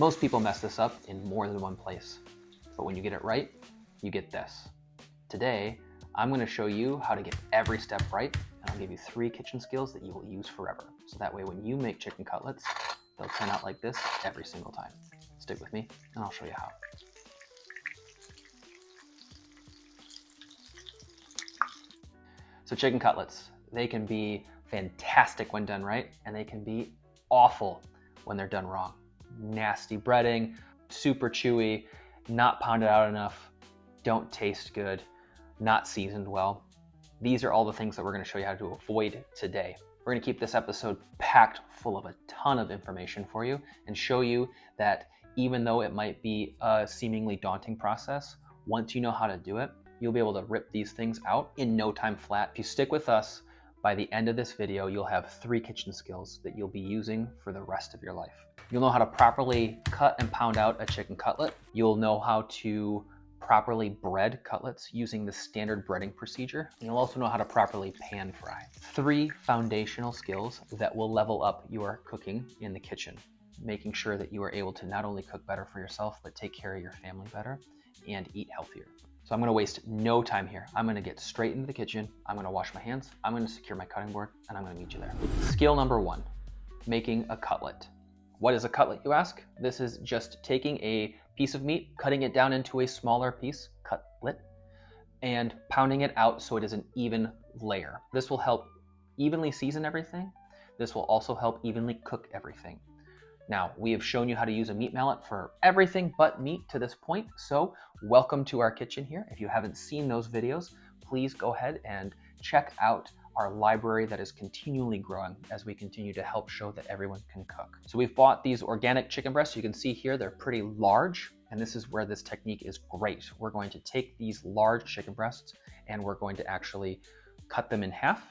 Most people mess this up in more than one place, but when you get it right, you get this. Today, I'm going to show you how to get every step right, and I'll give you 3 kitchen skills that you will use forever. So that way when you make chicken cutlets, they'll turn out like this every single time. Stick with me, and I'll show you how. So chicken cutlets, they can be fantastic when done right, and they can be awful when they're done wrong. Nasty breading, super chewy, not pounded out enough, don't taste good, not seasoned well. These are all the things that we're going to show you how to avoid today. We're going to keep this episode packed full of a ton of information for you and show you that even though it might be a seemingly daunting process, once you know how to do it, you'll be able to rip these things out in no time flat. If you stick with us, by the end of this video, you'll have 3 kitchen skills that you'll be using for the rest of your life. You'll know how to properly cut and pound out a chicken cutlet. You'll know how to properly bread cutlets using the standard breading procedure. And you'll also know how to properly pan fry. 3 foundational skills that will level up your cooking in the kitchen, making sure that you are able to not only cook better for yourself, but take care of your family better and eat healthier. So I'm going to waste no time here. I'm going to get straight into the kitchen. I'm going to wash my hands. I'm going to secure my cutting board, and I'm going to meet you there. Skill number 1, making a cutlet. What is a cutlet, you ask? This is just taking a piece of meat, cutting it down into a smaller piece, cutlet, and pounding it out so it is an even layer. This will help evenly season everything. This will also help evenly cook everything. Now, we have shown you how to use a meat mallet for everything but meat to this point, so welcome to our kitchen here. If you haven't seen those videos, please go ahead and check out our library that is continually growing as we continue to help show that everyone can cook. So we've bought these organic chicken breasts. You can see here they're pretty large, and this is where this technique is great. We're going to take these large chicken breasts and we're going to actually cut them in half.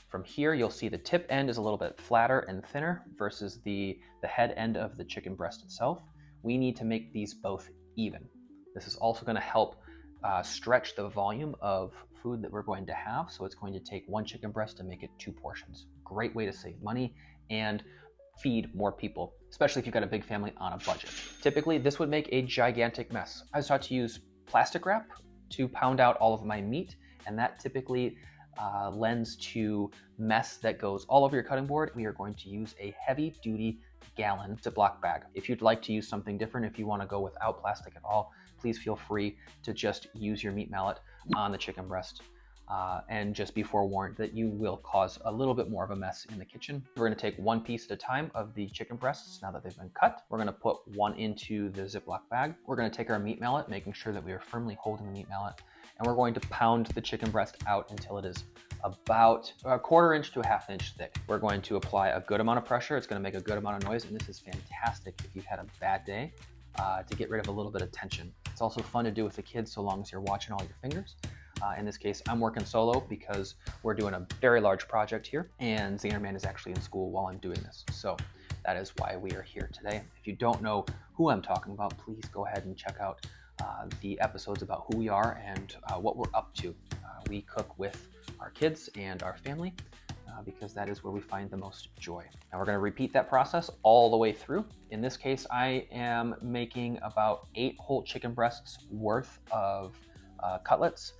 From here, you'll see the tip end is a little bit flatter and thinner versus the head end of the chicken breast itself. We need to make these both even. This is also going to help stretch the volume of food that we're going to have. So it's going to take 1 chicken breast to make it 2 portions. Great way to save money and feed more people, especially if you've got a big family on a budget. Typically, this would make a gigantic mess. I was taught to use plastic wrap to pound out all of my meat, and that typically lends to mess that goes all over your cutting board. We are going to use a heavy duty gallon Ziploc bag. If you'd like to use something different, if you want to go without plastic at all, please feel free to just use your meat mallet on the chicken breast. And just be forewarned that you will cause a little bit more of a mess in the kitchen. We're going to take 1 piece at a time of the chicken breasts now that they've been cut. We're going to put 1 into the Ziploc bag. We're going to take our meat mallet, making sure that we are firmly holding the meat mallet, and we're going to pound the chicken breast out until it is about a 1/4 inch to a 1/2 inch thick. We're going to apply a good amount of pressure. It's going to make a good amount of noise, and this is fantastic if you've had a bad day to get rid of a little bit of tension. It's also fun to do with the kids so long as you're watching all your fingers. In this case, I'm working solo because we're doing a very large project here, and Xander is actually in school while I'm doing this. So that is why we are here today. If you don't know who I'm talking about, please go ahead and check out the episodes about who we are and what we're up to. We cook with our kids and our family because that is where we find the most joy. Now we're going to repeat that process all the way through. In this case, I am making about 8 whole chicken breasts worth of cutlets.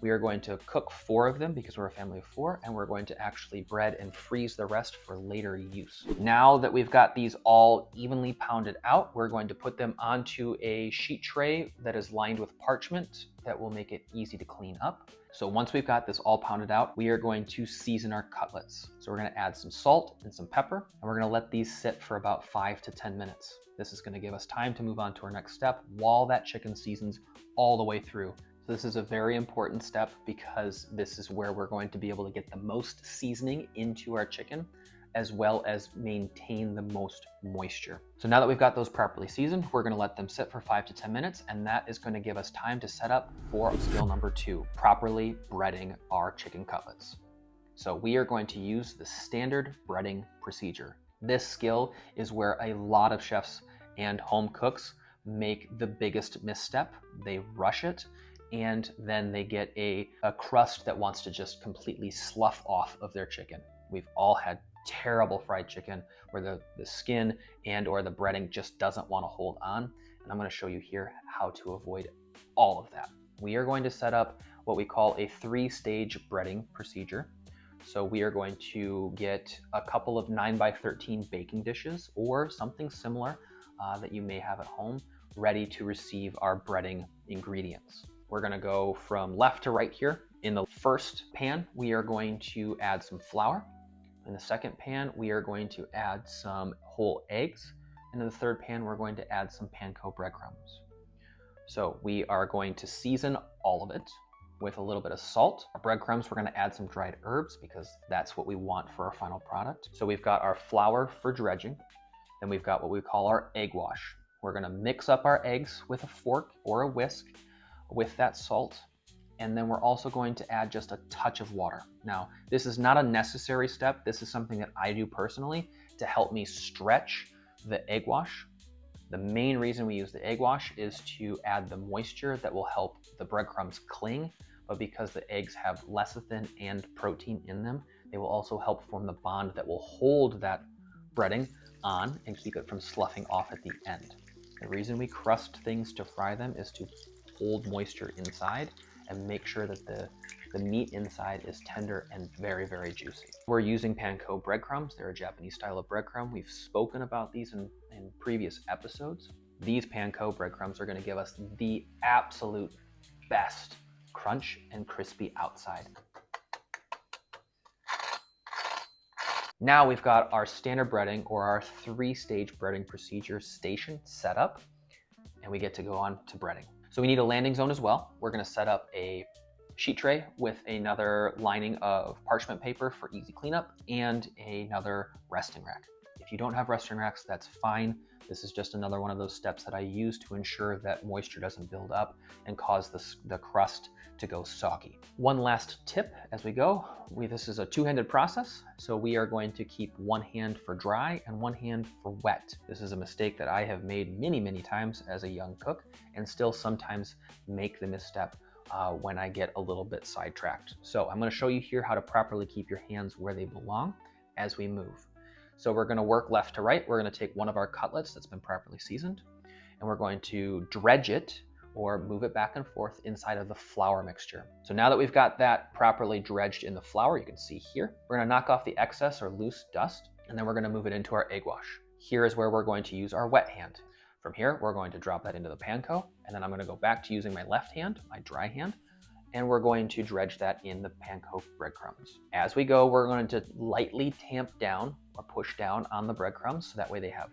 We are going to cook 4 of them because we're a family of 4, and we're going to actually bread and freeze the rest for later use. Now that we've got these all evenly pounded out, we're going to put them onto a sheet tray that is lined with parchment that will make it easy to clean up. So once we've got this all pounded out, we are going to season our cutlets. So we're going to add some salt and some pepper, and we're going to let these sit for about 5 to 10 minutes. This is going to give us time to move on to our next step while that chicken seasons all the way through. This is a very important step because this is where we're going to be able to get the most seasoning into our chicken, as well as maintain the most moisture. So now that we've got those properly seasoned, we're going to let them sit for 5 to 10 minutes, and that is going to give us time to set up for skill number 2, properly breading our chicken cutlets. So we are going to use the standard breading procedure. This skill is where a lot of chefs and home cooks make the biggest misstep. They rush it, and then they get a crust that wants to just completely slough off of their chicken. We've all had terrible fried chicken where the skin and or the breading just doesn't want to hold on. And I'm going to show you here how to avoid all of that. We are going to set up what we call a 3-stage breading procedure. So we are going to get a couple of 9x13 baking dishes or something similar that you may have at home ready to receive our breading ingredients. We're going to go from left to right here. In the first pan, we are going to add some flour. In the second pan, we are going to add some whole eggs. And in the third pan, we're going to add some panko breadcrumbs. So we are going to season all of it with a little bit of salt. Our breadcrumbs, we're going to add some dried herbs because that's what we want for our final product. So we've got our flour for dredging. Then we've got what we call our egg wash. We're going to mix up our eggs with a fork or a whisk with that salt. And then we're also going to add just a touch of water. Now, this is not a necessary step. This is something that I do personally to help me stretch the egg wash. The main reason we use the egg wash is to add the moisture that will help the breadcrumbs cling, but because the eggs have lecithin and protein in them, they will also help form the bond that will hold that breading on and keep it from sloughing off at the end. The reason we crust things to fry them is to hold moisture inside and make sure that the meat inside is tender and very, very juicy. We're using panko breadcrumbs. They're a Japanese style of breadcrumb. We've spoken about these in previous episodes. These panko breadcrumbs are going to give us the absolute best crunch and crispy outside. Now we've got our standard breading or our 3-stage breading procedure station set up, and we get to go on to breading. So we need a landing zone as well. We're going to set up a sheet tray with another lining of parchment paper for easy cleanup and another resting rack. If you don't have resting racks, that's fine. This is just another one of those steps that I use to ensure that moisture doesn't build up and cause the crust to go soggy. One last tip as we go, this is a 2-handed process. So we are going to keep one hand for dry and one hand for wet. This is a mistake that I have made many, many times as a young cook and still sometimes make the misstep when I get a little bit sidetracked. So I'm going to show you here how to properly keep your hands where they belong as we move. So we're going to work left to right. We're going to take one of our cutlets that's been properly seasoned, and we're going to dredge it or move it back and forth inside of the flour mixture. So now that we've got that properly dredged in the flour, you can see here, we're going to knock off the excess or loose dust, and then we're going to move it into our egg wash. Here is where we're going to use our wet hand. From here, we're going to drop that into the panko, and then I'm going to go back to using my left hand, my dry hand, and we're going to dredge that in the panko breadcrumbs. As we go, we're going to lightly tamp down or push down on the breadcrumbs so that way they have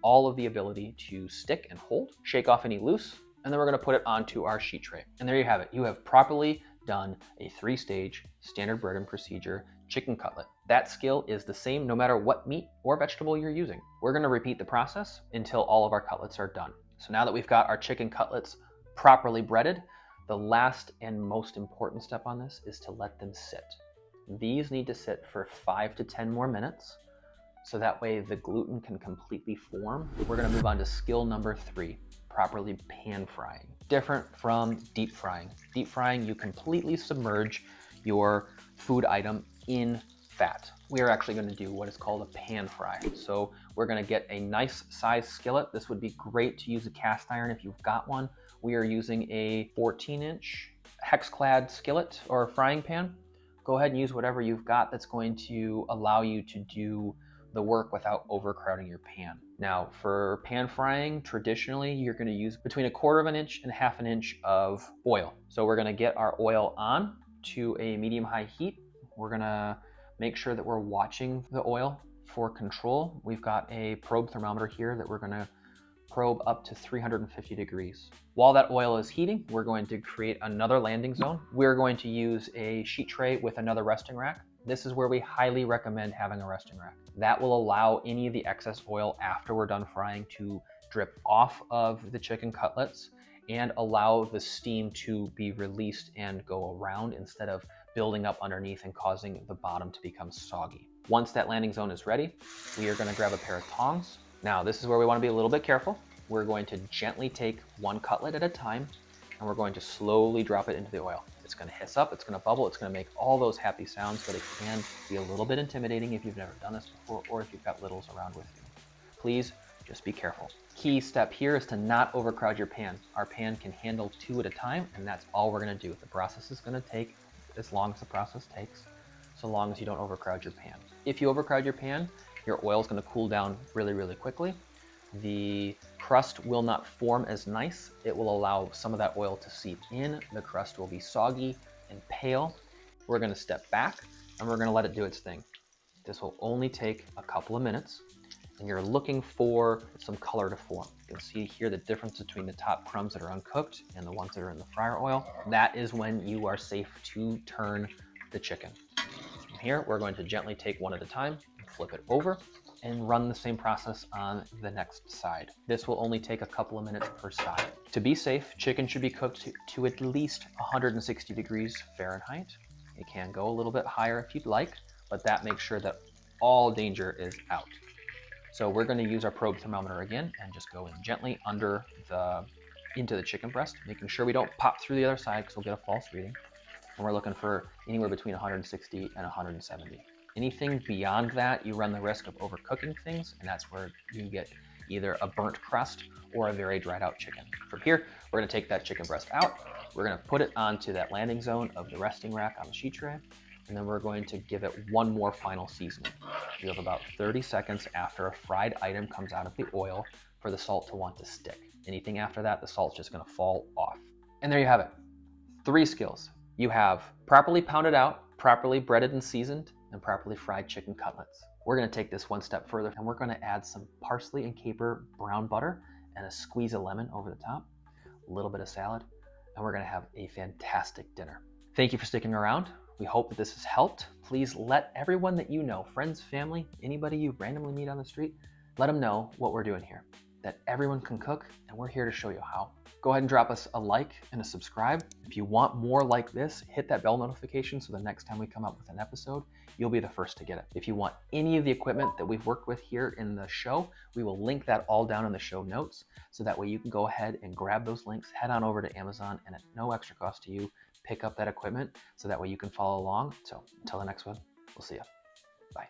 all of the ability to stick and hold. Shake off any loose, and then we're going to put it onto our sheet tray. And there you have it. You have properly done a 3-stage standard breading procedure chicken cutlet. That skill is the same no matter what meat or vegetable you're using. We're going to repeat the process until all of our cutlets are done. So now that we've got our chicken cutlets properly breaded, the last and most important step on this is to let them sit. These need to sit for 5 to 10 more minutes, so that way the gluten can completely form. We're gonna move on to skill number 3, properly pan frying. Different from deep frying. Deep frying, you completely submerge your food item in fat. We are actually gonna do what is called a pan fry. So we're gonna get a nice size skillet. This would be great to use a cast iron if you've got one. We are using a 14-inch hex-clad skillet or frying pan. Go ahead and use whatever you've got that's going to allow you to do the work without overcrowding your pan. Now, for pan frying, traditionally, you're going to use between 1/4 inch and 1/2 inch of oil. So we're going to get our oil on to a medium-high heat. We're going to make sure that we're watching the oil for control. We've got a probe thermometer here that we're going to probe up to 350 degrees. While that oil is heating, we're going to create another landing zone. We're going to use a sheet tray with another resting rack. This is where we highly recommend having a resting rack. That will allow any of the excess oil after we're done frying to drip off of the chicken cutlets and allow the steam to be released and go around instead of building up underneath and causing the bottom to become soggy. Once that landing zone is ready, we are going to grab a pair of tongs. Now, this is where we want to be a little bit careful. We're going to gently take one cutlet at a time and we're going to slowly drop it into the oil. It's gonna hiss up, it's gonna bubble, it's gonna make all those happy sounds, but it can be a little bit intimidating if you've never done this before or if you've got littles around with you. Please just be careful. Key step here is to not overcrowd your pan. Our pan can handle 2 at a time, and that's all we're gonna do. The process is gonna take as long as the process takes, so long as you don't overcrowd your pan. If you overcrowd your pan, your oil is gonna cool down really, really quickly. The crust will not form as nice. It will allow some of that oil to seep in. The crust will be soggy and pale. We're gonna step back and we're gonna let it do its thing. This will only take a couple of minutes, and you're looking for some color to form. You can see here the difference between the top crumbs that are uncooked and the ones that are in the fryer oil. That is when you are safe to turn the chicken. From here, we're going to gently take one at a time, flip it over, and run the same process on the next side. This will only take a couple of minutes per side. To be safe, chicken should be cooked to at least 160 degrees Fahrenheit. It can go a little bit higher if you'd like, but that makes sure that all danger is out. So we're going to use our probe thermometer again and just go in gently into the chicken breast, making sure we don't pop through the other side because we'll get a false reading. And we're looking for anywhere between 160 and 170. Anything beyond that, you run the risk of overcooking things, and that's where you get either a burnt crust or a very dried out chicken. From here, we're gonna take that chicken breast out. We're gonna put it onto that landing zone of the resting rack on the sheet tray, and then we're going to give it one more final seasoning. You have about 30 seconds after a fried item comes out of the oil for the salt to want to stick. Anything after that, the salt's just gonna fall off. And there you have it. 3 skills. You have properly pounded out, properly breaded and seasoned, and properly fried chicken cutlets. We're gonna take this one step further, and we're gonna add some parsley and caper brown butter and a squeeze of lemon over the top, a little bit of salad, and we're gonna have a fantastic dinner. Thank you for sticking around. We hope that this has helped. Please let everyone that you know, friends, family, anybody you randomly meet on the street, let them know what we're doing here, that everyone can cook, and we're here to show you how. Go ahead and drop us a like and a subscribe. If you want more like this, hit that bell notification so the next time we come up with an episode, you'll be the first to get it. If you want any of the equipment that we've worked with here in the show, we will link that all down in the show notes, so that way you can go ahead and grab those links, head on over to Amazon, and at no extra cost to you, pick up that equipment so that way you can follow along. So until the next one, we'll see you. Bye.